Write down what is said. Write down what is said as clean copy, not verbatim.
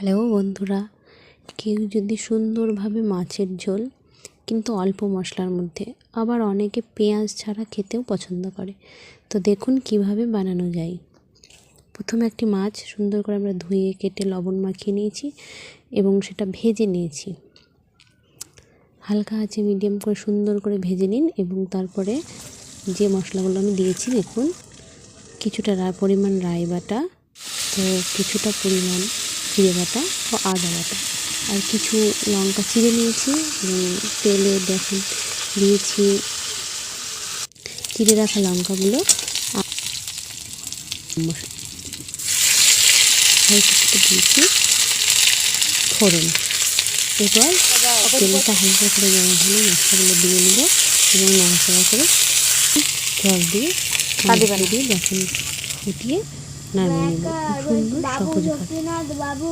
Hello বন্ধুরা, কেউ যদি সুন্দরভাবে মাছের ঝোল কিন্তু অল্প মশলার মধ্যে, আবার অনেকে পেঁয়াজ ছাড়া খেতেও পছন্দ করে। তো দেখুন কিভাবে বানানো যায়। প্রথমে একটি মাছ সুন্দর করে আমরা ধুয়ে কেটে লবণ মাখিয়ে নিয়েছি এবং সেটা ভেজে নিয়েছি। হালকা আঁচে মিডিয়াম করে সুন্দর করে ভেজে নিন এবং তারপরে যে মশলাগুলো আমি দিয়েছি দেখুন, কিছুটা পরিমাণ রাই বাটা, তো কিছুটা পরিমাণ জিরে বাটা ও আদা বাটা, আর কিছু লঙ্কা চিড়ে নিয়েছি এবং তেলে দেখুন দিয়েছি চিড়ে রাখা লঙ্কাগুলো আর কিছুটা দিয়েছি ফোড়ন। এবার তেলটা হালকা করে গরম হলে মশলাগুলো দিয়ে নেব এবং নাড়াচাড়া করে জল দিয়ে দেখুন ফুটিয়ে নামিয়ে নেব। সুন্দর সহজভাবে।